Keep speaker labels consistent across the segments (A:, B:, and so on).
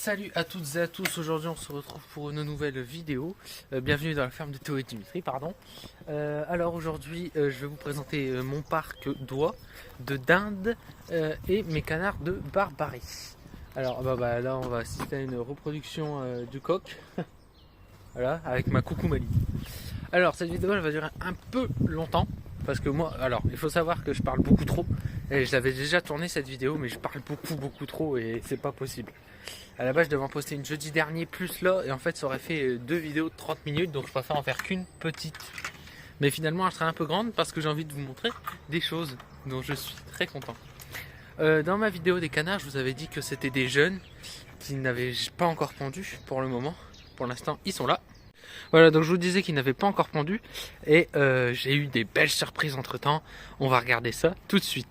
A: Salut à toutes et à tous, aujourd'hui on se retrouve pour une nouvelle vidéo. Bienvenue dans la ferme de Théo et Dimitri, pardon. Alors aujourd'hui je vais vous présenter mon parc d'oies, de dindes et mes canards de Barbarie. Alors là on va assister à une reproduction du coq, voilà, avec ma coucou Mali. Alors cette vidéo elle va durer un peu longtemps. Parce que moi, alors il faut savoir que je parle beaucoup trop. Et je l'avais déjà tourné cette vidéo, mais je parle beaucoup trop et c'est pas possible. À la base je devais en poster une jeudi dernier plus là, et en fait ça aurait fait 2 vidéos de 30 minutes, donc je préfère en faire qu'une petite. Mais finalement elle sera un peu grande parce que j'ai envie de vous montrer des choses dont je suis très content. Dans ma vidéo des canards, je vous avais dit que c'était des jeunes qui n'avaient pas encore pendu pour le moment. Pour l'instant ils sont là. Voilà, donc je vous disais qu'ils n'avaient pas encore pendu et j'ai eu des belles surprises entre temps. On va regarder ça tout de suite.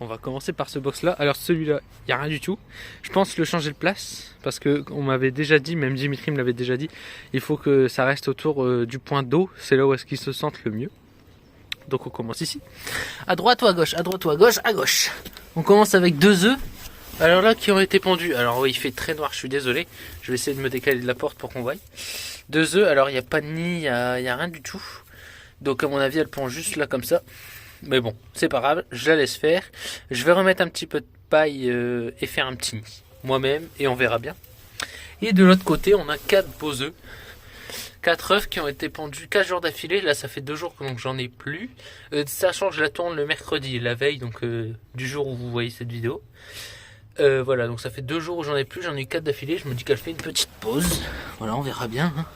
A: On va commencer par ce box là. Alors celui-là, il n'y a rien du tout. Je pense le changer de place parce que on m'avait déjà dit, même Dimitri me l'avait déjà dit, il faut que ça reste autour du point d'eau. C'est là où est-ce qu'ils se sentent le mieux. Donc on commence ici. À droite ou à gauche, à droite ou à gauche, à gauche. On commence avec 2 œufs. Alors là, qui ont été pendus. Alors oui, il fait très noir, je suis désolé. Je vais essayer de me décaler de la porte pour qu'on voie. 2 œufs, alors il n'y a pas de nid, il n'y a rien du tout. Donc à mon avis, elle pond juste là comme ça. Mais bon, c'est pas grave, je la laisse faire. Je vais remettre un petit peu de paille et faire un petit nid moi-même et on verra bien. Et de l'autre côté, on a 4 beaux œufs. 4 œufs qui ont été pendus 4 jours d'affilée. Là, ça fait 2 jours que donc j'en ai plus. Sachant que je la tourne le mercredi, la veille donc du jour où vous voyez cette vidéo. Voilà, donc ça fait 2 jours où j'en ai plus. J'en ai eu 4 d'affilée. Je me dis qu'elle fait une petite pause. Voilà, on verra bien. Hein.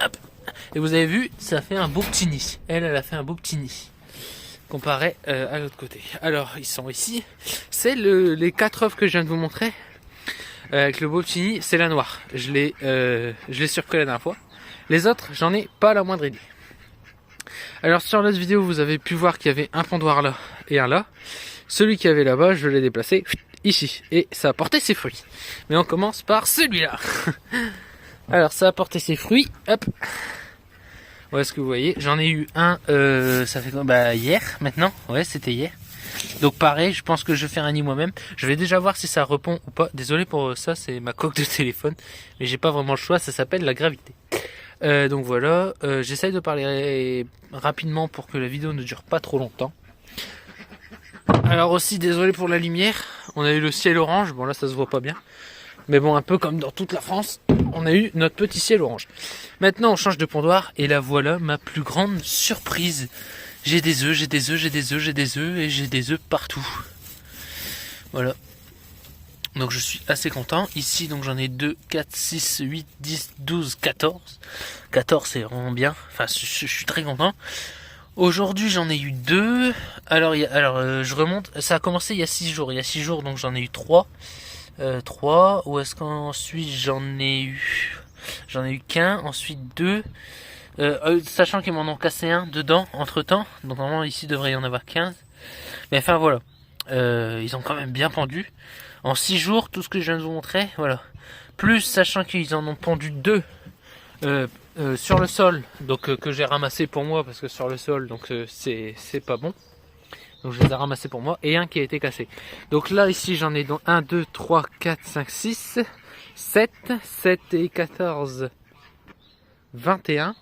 A: Hop. Et vous avez vu, ça fait un beau petit nid. Elle a fait un beau petit nid. Comparé à l'autre côté. Alors ils sont ici. C'est les 4 œufs que je viens de vous montrer. Avec le beau petit nid, c'est la noire. Je l'ai surpris la dernière fois. Les autres, j'en ai pas la moindre idée. Alors sur l'autre vidéo, vous avez pu voir qu'il y avait un pondoir là et un là. Celui qui avait là-bas, je l'ai déplacé ici. Et ça a porté ses fruits. Mais on commence par celui-là. Alors ça a porté ses fruits. Hop. Ouais, ce que vous voyez, j'en ai eu un, ça fait quoi, hier, maintenant, ouais, c'était hier. Donc pareil, je pense que je vais faire un nid moi-même. Je vais déjà voir si ça répond ou pas. Désolé pour ça, c'est ma coque de téléphone, mais j'ai pas vraiment le choix. Ça s'appelle la gravité. Donc voilà, j'essaye de parler rapidement pour que la vidéo ne dure pas trop longtemps. Alors aussi, désolé pour la lumière. On a eu le ciel orange. Bon là, ça se voit pas bien. Mais bon, un peu comme dans toute la France, on a eu notre petit ciel orange. Maintenant, on change de pondoir et là, voilà ma plus grande surprise. J'ai des œufs, j'ai des œufs, j'ai des œufs, j'ai des œufs et j'ai des œufs partout. Voilà. Donc je suis assez content. Ici, donc j'en ai 2, 4, 6, 8, 10, 12, 14. 14, c'est vraiment bien. Enfin, je suis très content. Aujourd'hui, j'en ai eu 2. Alors, je remonte. Ça a commencé il y a 6 jours. Il y a 6 jours, donc j'en ai eu 3. 3, ou est-ce qu'ensuite j'en ai eu qu'un, ensuite 2, sachant qu'ils m'en ont cassé un dedans entre temps, donc normalement ici devrait y en avoir 15, mais enfin voilà, ils ont quand même bien pendu, en 6 jours, tout ce que je viens de vous montrer, voilà, plus sachant qu'ils en ont pendu 2 sur le sol, donc que j'ai ramassé pour moi, parce que sur le sol, donc c'est pas bon. Donc je les ai ramassés pour moi. Et un qui a été cassé. Donc là ici j'en ai donc 1, 2, 3, 4, 5, 6, 7. 7 et 14. 21.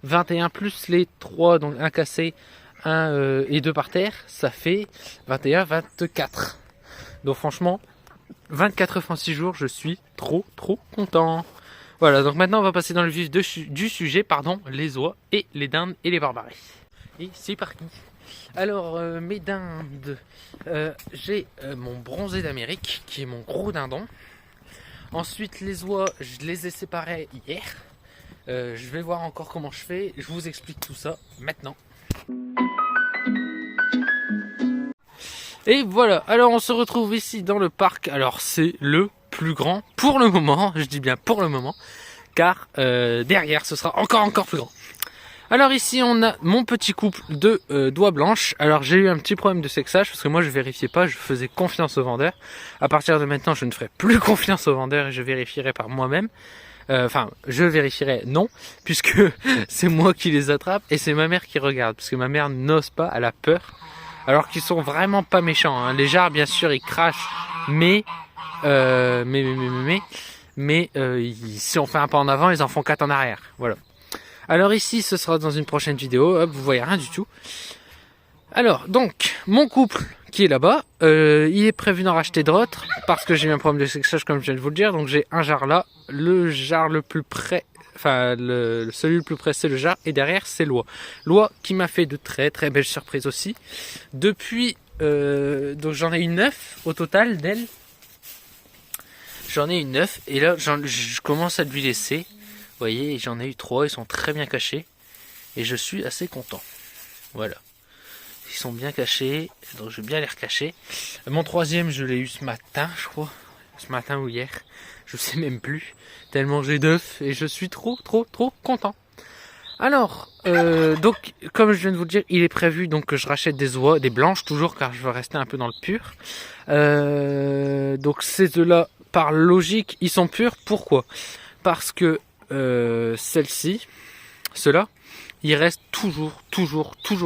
A: 21 plus les 3. Donc un cassé, 1 et 2 par terre. Ça fait 21, 24. Donc franchement, 24 œufs en 6 jours. Je suis trop content. Voilà, donc maintenant on va passer dans le vif du sujet. Pardon, les oies et les dindes et les barbaries. Et c'est parti. Alors mes dindes, j'ai mon bronzé d'Amérique qui est mon gros dindon. Ensuite les oies, je les ai séparés hier. Je vais voir encore comment je fais. Je vous explique tout ça maintenant. Et voilà, alors on se retrouve ici dans le parc. Alors c'est le plus grand pour le moment, je dis bien pour le moment, car derrière ce sera encore plus grand. Alors ici on a mon petit couple de d'oies blanches. Alors j'ai eu un petit problème de sexage parce que moi je vérifiais pas, je faisais confiance au vendeur. À partir de maintenant je ne ferai plus confiance au vendeur et je vérifierai par moi-même. Enfin je vérifierai non, puisque c'est moi qui les attrape et c'est ma mère qui regarde. Parce que ma mère n'ose pas, elle a peur. Alors qu'ils sont vraiment pas méchants. Hein. Les jarres bien sûr ils crachent, mais si on fait un pas en avant, ils en font 4 en arrière. Voilà. Alors ici, ce sera dans une prochaine vidéo. Hop, vous voyez rien du tout. Alors, donc, mon couple qui est là-bas, il est prévu d'en racheter d'autres parce que j'ai eu un problème de séchage, comme je viens de vous le dire. Donc j'ai un jar là, le jar le plus près, enfin celui le plus près c'est le jar, et derrière c'est Loi. Loi qui m'a fait de très très belles surprises aussi. Depuis, donc j'en ai eu 9 au total d'elle. J'en ai eu 9 et là je commence à lui laisser. Vous voyez, j'en ai eu 3, ils sont très bien cachés et je suis assez content. Voilà. Ils sont bien cachés, donc je vais bien les recacher. Mon troisième, je l'ai eu ce matin, je crois. Ce matin ou hier, je sais même plus. Tellement j'ai d'œufs et je suis trop content. Alors, donc, comme je viens de vous le dire, il est prévu donc que je rachète des oies, des blanches toujours, car je veux rester un peu dans le pur. Donc ces œufs-là, par logique, ils sont purs. Pourquoi? Parce que celle-ci, ceux-là, ils restent toujours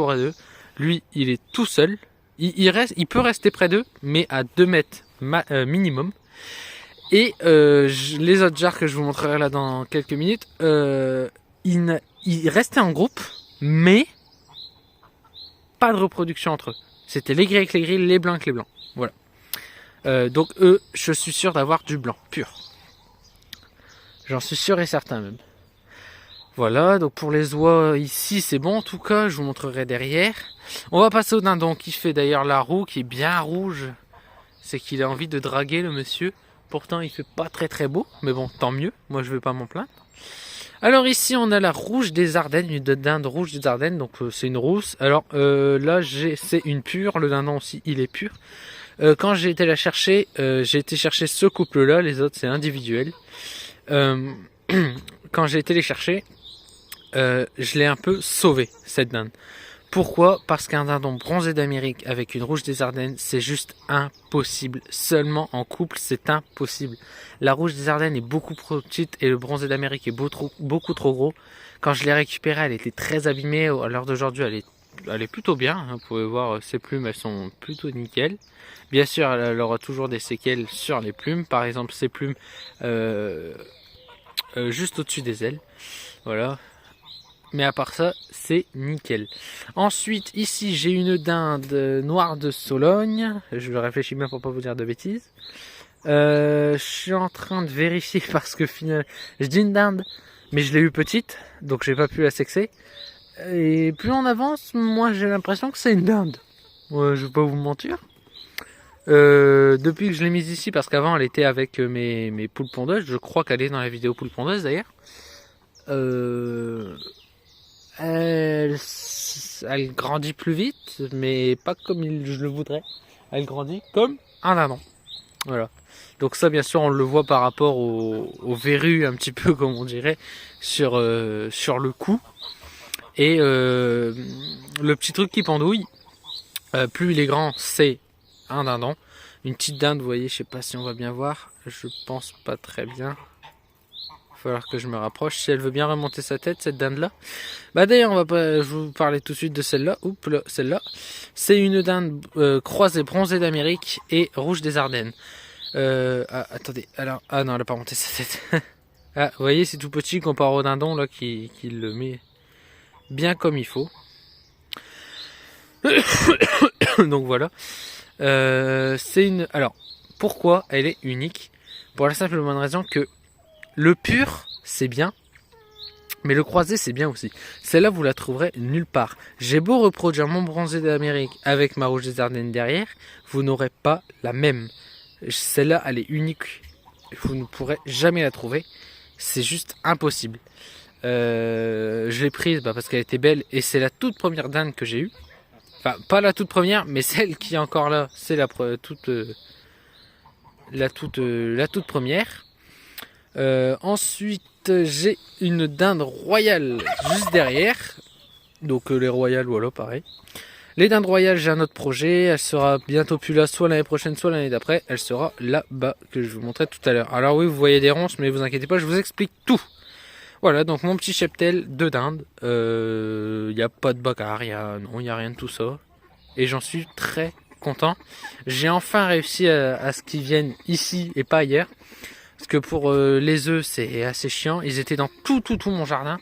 A: à deux. Lui, il est tout seul. Il peut rester près d'eux, mais à 2 mètres minimum. Et les autres jars que je vous montrerai là dans quelques minutes, ils restaient en groupe, mais pas de reproduction entre eux. C'était les gris avec les gris, les blancs avec les blancs. Voilà. Donc eux, je suis sûr d'avoir du blanc pur. J'en suis sûr et certain même. Voilà, donc pour les oies ici c'est bon en tout cas, je vous montrerai derrière. On va passer au dindon qui fait d'ailleurs la roue, qui est bien rouge. C'est qu'il a envie de draguer le monsieur. Pourtant il fait pas très beau, mais bon tant mieux, moi je vais pas m'en plaindre. Alors ici on a la rouge des Ardennes, une dinde rouge des Ardennes, donc c'est une rousse. Alors là c'est une pure, le dindon aussi il est pur. Quand j'ai été la chercher, j'ai été chercher ce couple là, les autres c'est individuel. Quand j'ai été les chercher, je l'ai un peu sauvé cette dinde. Pourquoi? Parce qu'un dindon bronzé d'Amérique avec une rouge des Ardennes, c'est juste impossible. Seulement en couple, c'est impossible. La rouge des Ardennes est beaucoup trop petite et le bronzé d'Amérique est beaucoup trop gros. Quand je l'ai récupérée, elle était très abîmée. À l'heure d'aujourd'hui, elle est plutôt bien. Vous pouvez voir ses plumes, elles sont plutôt nickel. Bien sûr, elle aura toujours des séquelles sur les plumes. Par exemple, ses plumes juste au-dessus des ailes. Voilà. Mais à part ça, c'est nickel. Ensuite, ici, j'ai une dinde noire de Sologne. Je réfléchis bien pour pas vous dire de bêtises. Je suis en train de vérifier parce que finalement, je dis une dinde, mais je l'ai eu petite, donc j'ai pas pu la sexer. Et plus on avance, moi j'ai l'impression que c'est une dinde. Ouais, je vais pas vous mentir. Depuis que je l'ai mise ici, parce qu'avant elle était avec mes poules pondeuses, je crois qu'elle est dans la vidéo poules pondeuses d'ailleurs. Elle grandit plus vite, mais pas comme je le voudrais. Elle grandit comme un dindon. Voilà. Donc ça, bien sûr, on le voit par rapport aux verrues, un petit peu comme on dirait, sur le cou. Et le petit truc qui pendouille, plus il est grand, c'est un dindon. Une petite dinde, vous voyez, je sais pas si on va bien voir. Je pense pas très bien. Il va falloir que je me rapproche. Si elle veut bien remonter sa tête, cette dinde-là. Bah d'ailleurs, je vais vous parler tout de suite de celle-là. Oups, là, celle-là. C'est une dinde croisée bronzée d'Amérique et rouge des Ardennes. Attendez. Alors, ah non, elle a pas monté sa tête. Ah, vous voyez, c'est tout petit comparé au dindon là qui le met bien comme il faut. Donc voilà. Alors, pourquoi elle est unique? Pour la simple et bonne raison que le pur, c'est bien, mais le croisé, c'est bien aussi. Celle-là, vous la trouverez nulle part. J'ai beau reproduire mon bronzé d'Amérique avec ma rouge des Ardennes derrière, vous n'aurez pas la même. Celle-là, elle est unique. Vous ne pourrez jamais la trouver. C'est juste impossible. Je l'ai prise parce qu'elle était belle et c'est la toute première dinde que j'ai eue. Enfin, pas la toute première, mais celle qui est encore là, c'est la toute première. Ensuite, j'ai une dinde royale juste derrière. Donc les royales, voilà, pareil. Les dindes royales, j'ai un autre projet. Elle sera bientôt plus là, soit l'année prochaine, soit l'année d'après. Elle sera là-bas, que je vous montrais tout à l'heure. Alors oui, vous voyez des ronces, mais vous inquiétez pas, je vous explique tout. Voilà, donc mon petit cheptel de dinde. Il n'y a pas de bagarre, il n'y a rien de tout ça. Et j'en suis très content. J'ai enfin réussi à ce qu'ils viennent ici et pas ailleurs. Parce que pour les œufs, c'est assez chiant. Ils étaient dans tout mon jardin.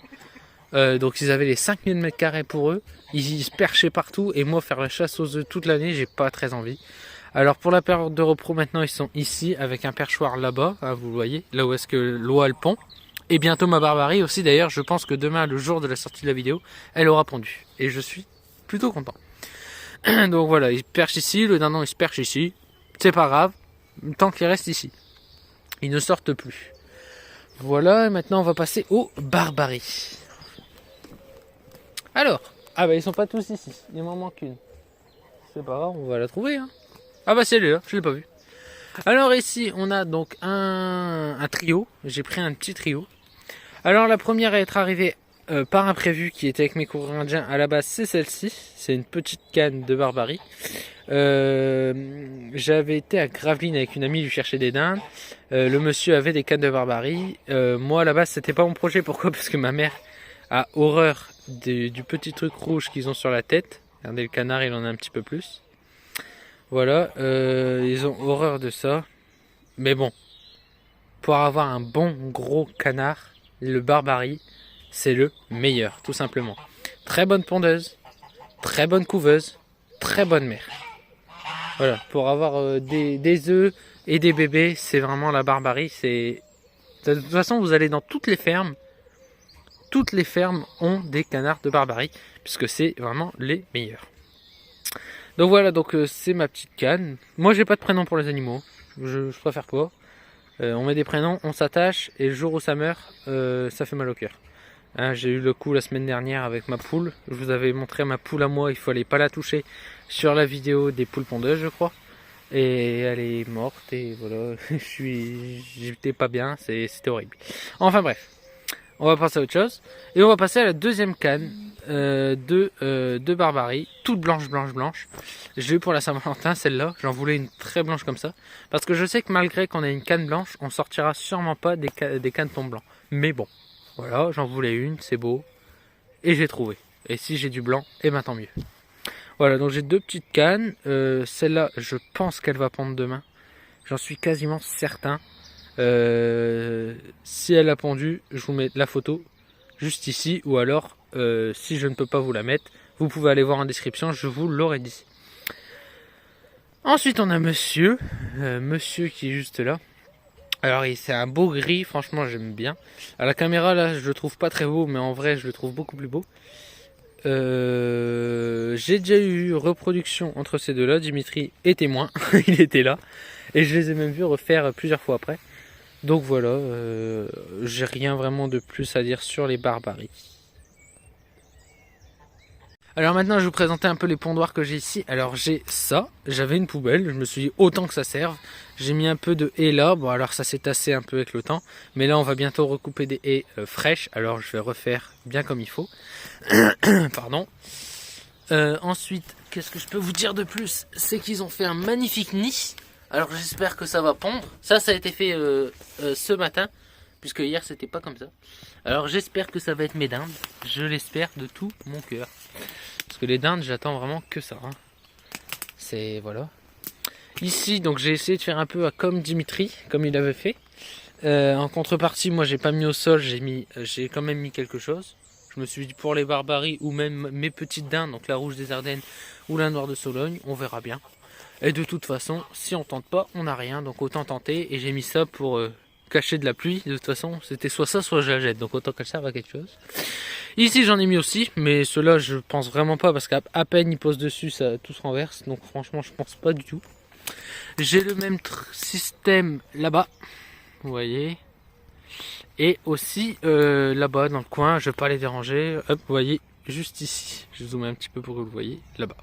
A: Donc ils avaient les 5000 m² pour eux. Ils se perchaient partout. Et moi, faire la chasse aux œufs toute l'année, j'ai pas très envie. Alors pour la période de repos, maintenant, ils sont ici avec un perchoir là-bas. Hein, vous le voyez, là où est-ce que l'eau a le pond. Et bientôt ma Barbarie aussi. D'ailleurs, je pense que demain, le jour de la sortie de la vidéo, elle aura pondu. Et je suis plutôt content. Donc voilà, ils se perchent ici. Le dindon, il se perche ici. C'est pas grave. Tant qu'il reste ici. Ils ne sortent plus. Voilà, et maintenant on va passer aux Barbaries. Alors, ah bah ils sont pas tous ici, il m'en manque une. C'est pas grave, on va la trouver. Hein. Ah bah c'est elle là, je l'ai pas vue. Alors ici on a donc un trio, j'ai pris un petit trio. Alors la première à être arrivée par imprévu qui était avec mes coureurs indiens à la base, c'est celle-ci. C'est une petite canne de Barbarie. J'avais été à Gravelines avec une amie lui chercher des dindes. Le monsieur avait des cannes de Barbarie. Moi à la base c'était pas mon projet. Pourquoi? Parce que ma mère a horreur du petit truc rouge qu'ils ont sur la tête. Regardez, le canard il en a un petit peu plus. Voilà, ils ont horreur de ça. Mais bon, pour avoir un bon gros canard, le Barbarie c'est le meilleur, tout simplement. Très bonne pondeuse, très bonne couveuse, très bonne mère. Voilà, pour avoir des œufs et des bébés, c'est vraiment la Barbarie. De toute façon, vous allez dans toutes les fermes ont des canards de Barbarie, puisque c'est vraiment les meilleurs. Donc voilà, donc c'est ma petite canne. Moi, j'ai pas de prénom pour les animaux, je préfère pas. On met des prénoms, on s'attache, et le jour où ça meurt, ça fait mal au cœur. Hein, j'ai eu le coup la semaine dernière avec ma poule. Je vous avais montré ma poule à moi, il fallait pas la toucher sur la vidéo des poules pondeuses, je crois. Et elle est morte, et voilà, j'étais pas bien, c'était horrible. Enfin bref, on va passer à autre chose. Et on va passer à la deuxième canne de Barbarie, toute blanche. Je l'ai eu pour la Saint-Valentin, celle-là. J'en voulais une très blanche comme ça. Parce que je sais que malgré qu'on ait une canne blanche, on sortira sûrement pas des canetons blancs. Mais bon. Voilà, j'en voulais une, c'est beau. Et j'ai trouvé. Et si j'ai du blanc, et ben tant mieux. Voilà, donc j'ai deux petites cannes. Celle-là, je pense qu'elle va pondre demain. J'en suis quasiment certain. Si elle a pondu, je vous mets la photo juste ici. Ou alors, si je ne peux pas vous la mettre, vous pouvez aller voir en description, je vous l'aurai dit. Ensuite, on a monsieur. Monsieur qui est juste là. Alors c'est un beau gris, franchement j'aime bien. À la caméra là je le trouve pas très beau, mais en vrai je le trouve beaucoup plus beau. J'ai déjà eu reproduction entre ces deux là, Dimitri est témoin, il était là. Et je les ai même vus refaire plusieurs fois après. Donc voilà, j'ai rien vraiment de plus à dire sur les Barbaries. Alors maintenant je vais vous présenter un peu les pondoirs que j'ai ici. Alors j'ai ça, j'avais une poubelle, je me suis dit autant que ça serve. J'ai mis un peu de haies là, bon alors ça s'est tassé un peu avec le temps. Mais là on va bientôt recouper des haies fraîches, alors je vais refaire bien comme il faut. Pardon. Ensuite, qu'est-ce que je peux vous dire de plus? C'est qu'ils ont fait un magnifique nid. Alors j'espère que ça va pondre. Ça a été fait ce matin, puisque hier c'était pas comme ça. Alors j'espère que ça va être mes dindes. Je l'espère de tout mon cœur. Parce que les dindes, j'attends vraiment que ça. Hein. C'est voilà. Ici, donc j'ai essayé de faire un peu comme Dimitri, comme il avait fait. En contrepartie, moi j'ai pas mis au sol, j'ai quand même mis quelque chose. Je me suis dit pour les Barbaries ou même mes petites dindes, donc la rouge des Ardennes ou la noire de Sologne, on verra bien. Et de toute façon, si on tente pas, on n'a rien, donc autant tenter. Et j'ai mis ça pour cacher de la pluie. De toute façon, c'était soit ça, soit je la jette, donc autant qu'elle serve à quelque chose. Ici j'en ai mis aussi, mais ceux-là je pense vraiment pas parce qu'à peine ils posent dessus, ça tout se renverse. Donc franchement je pense pas du tout. J'ai le même système là-bas, vous voyez. Et aussi là-bas dans le coin, je vais pas les déranger. Hop, vous voyez, juste ici. Je zoome un petit peu pour que vous le voyez, là-bas.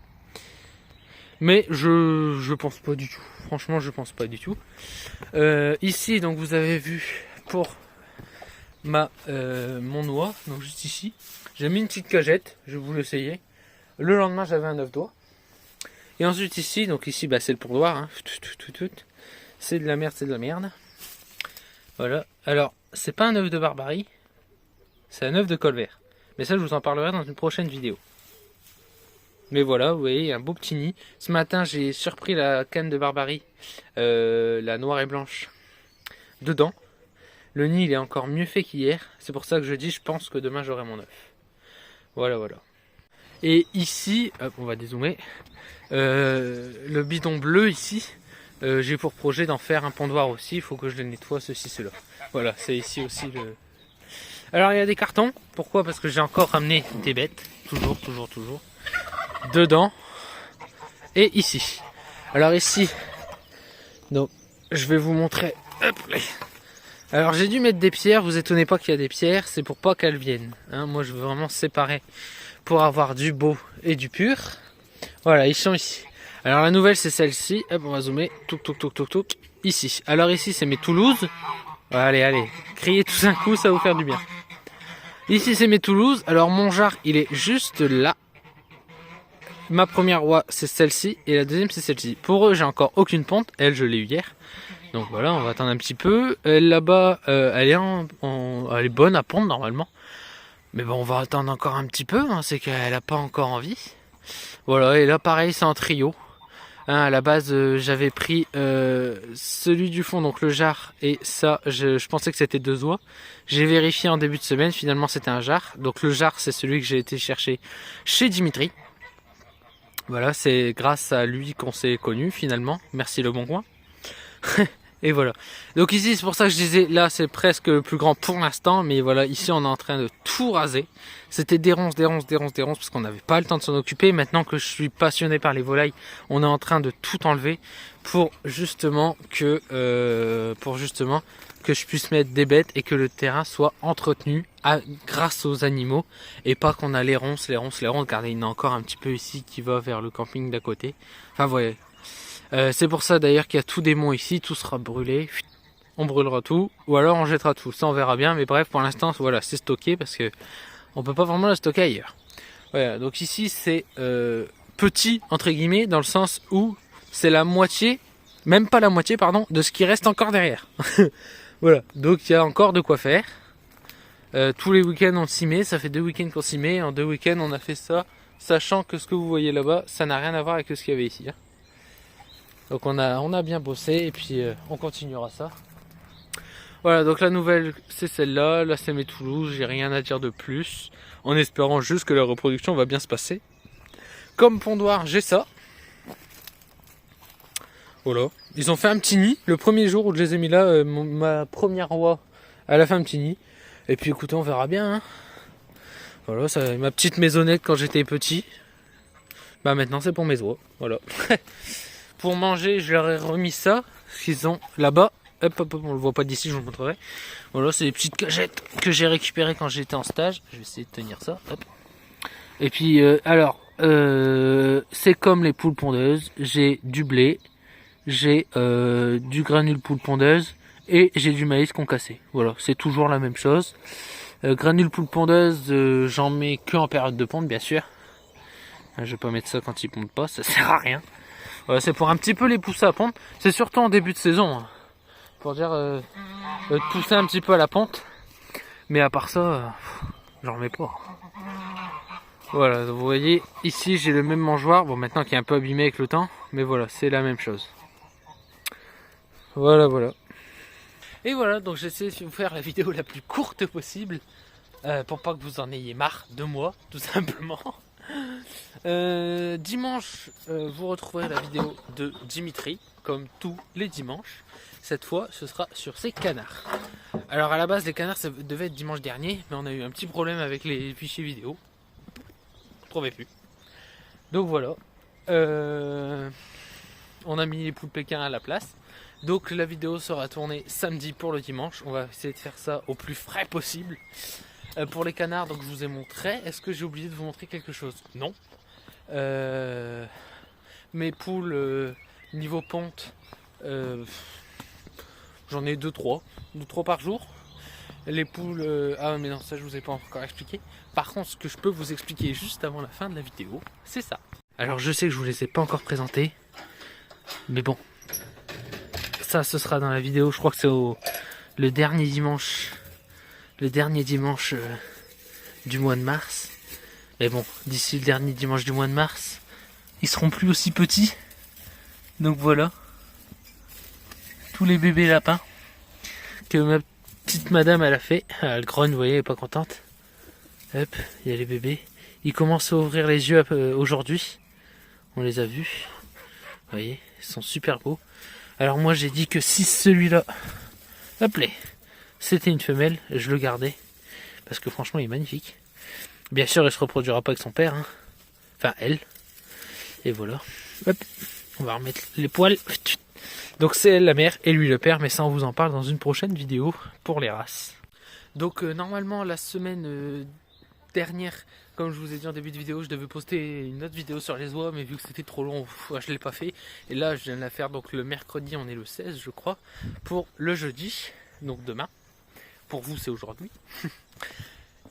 A: Mais je pense pas du tout. Franchement je pense pas du tout. Ici donc vous avez vu pour mon noix, donc juste ici, j'ai mis une petite cagette, je vais vous l'essayer. Le lendemain j'avais un œuf d'oie. Et ensuite ici, donc ici bah, c'est le pondoir, hein. C'est de la merde, c'est de la merde. Voilà, alors c'est pas un œuf de Barbarie, c'est un œuf de colvert. Mais ça je vous en parlerai dans une prochaine vidéo. Mais voilà, vous voyez, un beau petit nid. Ce matin, j'ai surpris la canne de Barbarie, la noire et blanche, dedans. Le nid, il est encore mieux fait qu'hier. C'est pour ça que je dis, je pense que demain, j'aurai mon œuf. Voilà, voilà. Et ici, hop, on va dézoomer, le bidon bleu ici, j'ai pour projet d'en faire un pondoir aussi. Il faut que je le nettoie, ceci, cela. Voilà, c'est ici aussi le... Alors, il y a des cartons. Pourquoi? Parce que j'ai encore ramené des bêtes. Toujours, toujours, toujours. Dedans. Et ici. Alors ici, donc, je vais vous montrer. Hop là. Alors j'ai dû mettre des pierres, vous étonnez pas qu'il y a des pierres, c'est pour pas qu'elles viennent. Hein, moi je veux vraiment séparer pour avoir du beau et du pur. Voilà, ils sont ici. Alors la nouvelle c'est celle-ci, hop on va zoomer, touc touc touc touc touc, ici. Alors ici c'est mes Toulouse. Allez, allez, criez tous un coup, ça va vous faire du bien. Ici c'est mes Toulouse, alors mon jar il est juste là. Ma première oie c'est celle-ci et la deuxième c'est celle-ci. Pour eux j'ai encore aucune ponte, elle je l'ai eu hier. Donc voilà, on va attendre un petit peu. Elle là-bas, elle est bonne à pondre normalement. Mais bon, on va attendre encore un petit peu, hein, c'est qu'elle n'a pas encore envie. Voilà, et là pareil, c'est en trio. Hein, à la base, j'avais pris celui du fond, donc le jar, et ça, je pensais que c'était 2 oies. J'ai vérifié en début de semaine, finalement c'était un jar. Donc le jar, c'est celui que j'ai été chercher chez Dimitri. Voilà, c'est grâce à lui qu'on s'est connus finalement. Merci le bon coin. Et voilà. Donc ici, c'est pour ça que je disais, là c'est presque le plus grand pour l'instant. Mais voilà, ici on est en train de tout raser. C'était des ronces, parce qu'on n'avait pas le temps de s'en occuper. Maintenant que je suis passionné par les volailles, on est en train de tout enlever pour justement que je puisse mettre des bêtes et que le terrain soit entretenu grâce aux animaux. Et pas qu'on a les ronces. Regardez, il y en a encore un petit peu ici qui va vers le camping d'à côté. Enfin, voyez. C'est pour ça d'ailleurs qu'il y a tout démon ici, tout sera brûlé, on brûlera tout, ou alors on jettera tout, ça on verra bien, mais bref pour l'instant voilà c'est stocké parce que on peut pas vraiment le stocker ailleurs. Voilà, donc ici c'est petit entre guillemets dans le sens où c'est la moitié, même pas la moitié pardon, de ce qui reste encore derrière. Voilà, donc il y a encore de quoi faire. Tous les week-ends on s'y met, ça fait 2 week-ends qu'on s'y met, en 2 week-ends on a fait ça, sachant que ce que vous voyez là-bas, ça n'a rien à voir avec ce qu'il y avait ici. Hein. Donc on a bien bossé et puis on continuera ça. Voilà, donc la nouvelle c'est celle-là, là c'est mes Toulouse, j'ai rien à dire de plus, en espérant juste que la reproduction va bien se passer. Comme pondoir, j'ai ça. Voilà, ils ont fait un petit nid, le premier jour où je les ai mis là, ma première oie, elle a fait un petit nid. Et puis écoutez, on verra bien. Hein. Voilà, ça, ma petite maisonnette quand j'étais petit. Bah maintenant c'est pour mes oies, voilà. Pour manger, je leur ai remis ça, ce qu'ils ont là-bas. Hop, hop, hop, on le voit pas d'ici, je vous le montrerai. Voilà, c'est des petites cagettes que j'ai récupérées quand j'étais en stage. Je vais essayer de tenir ça. Hop. Et puis, c'est comme les poules pondeuses. J'ai du blé, j'ai du granule poule pondeuse et j'ai du maïs concassé. Voilà, c'est toujours la même chose. Granule poule pondeuse, j'en mets que en période de ponte, bien sûr. Je vais pas mettre ça quand ils pondent pas, ça sert à rien. Voilà, c'est pour un petit peu les pousser à pondre. C'est surtout en début de saison. Hein, pour dire pousser un petit peu à la pente. Mais à part ça, j'en remets pas. Voilà, vous voyez, ici j'ai le même mangeoire. Bon, maintenant qui est un peu abîmé avec le temps. Mais voilà, c'est la même chose. Voilà, voilà. Et voilà, donc j'essaie de vous faire la vidéo la plus courte possible. Pour pas que vous en ayez marre de moi, tout simplement. Dimanche, vous retrouverez la vidéo de Dimitri, comme tous les dimanches. Cette fois, ce sera sur ses canards. Alors à la base, les canards, ça devait être dimanche dernier, mais on a eu un petit problème avec les fichiers vidéo. On ne trouvait plus. Donc voilà. On a mis les poules Pékin à la place. Donc la vidéo sera tournée samedi pour le dimanche. On va essayer de faire ça au plus frais possible. Pour les canards, donc je vous ai montré. Est-ce que j'ai oublié de vous montrer quelque chose? Non. Mes poules niveau ponte, j'en ai 2-3 par jour. Les poules, ah mais non, ça je vous ai pas encore expliqué. Par contre, ce que je peux vous expliquer juste avant la fin de la vidéo, c'est ça. Alors je sais que je vous les ai pas encore présentés, mais bon, ça ce sera dans la vidéo. Je crois que c'est le dernier dimanche du mois de mars. Mais bon, d'ici le dernier dimanche du mois de mars, ils seront plus aussi petits. Donc voilà, tous les bébés lapins que ma petite madame elle a fait. Elle grogne, vous voyez, elle est pas contente. Hop, il y a les bébés. Ils commencent à ouvrir les yeux aujourd'hui. On les a vus. Vous voyez, ils sont super beaux. Alors moi j'ai dit que si celui-là, hop là, c'était une femelle, je le gardais. Parce que franchement il est magnifique. Bien sûr il se reproduira pas avec son père. Hein. Enfin elle. Et voilà. Hop, on va remettre les poils. Donc c'est elle la mère et lui le père. Mais ça on vous en parle dans une prochaine vidéo pour les races. Donc normalement la semaine dernière, comme je vous ai dit en début de vidéo, je devais poster une autre vidéo sur les oies, mais vu que c'était trop long, je l'ai pas fait. Et là, je viens de la faire donc le mercredi, on est le 16, je crois, pour le jeudi, donc demain. Pour vous, c'est aujourd'hui.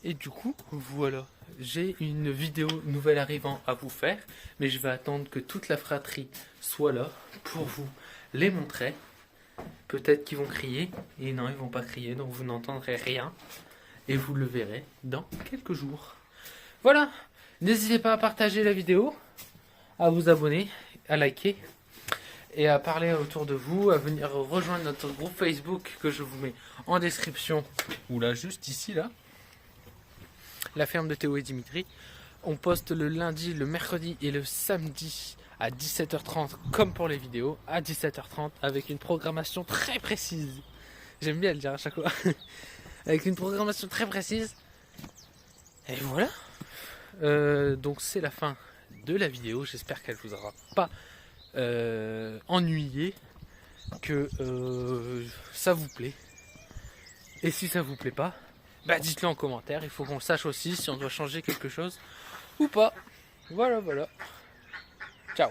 A: Et du coup, voilà, j'ai une vidéo nouvelle arrivant à vous faire, mais je vais attendre que toute la fratrie soit là pour vous les montrer. Peut-être qu'ils vont crier, et non, ils vont pas crier, donc vous n'entendrez rien. Et vous le verrez dans quelques jours. Voilà, n'hésitez pas à partager la vidéo, à vous abonner, à liker et à parler autour de vous, à venir rejoindre notre groupe Facebook que je vous mets en description, ou là, juste ici, là. La ferme de Théo et Dimitri. On poste le lundi, le mercredi et le samedi à 17h30, comme pour les vidéos, à 17h30, avec une programmation très précise. J'aime bien le dire à chaque fois. Avec une programmation très précise. Et voilà. Donc c'est la fin de la vidéo. J'espère qu'elle vous aura pas ennuyé. Que ça vous plaît. Et si ça vous plaît pas, bah dites-le en commentaire. Il faut qu'on le sache aussi si on doit changer quelque chose ou pas. Voilà, voilà. Ciao.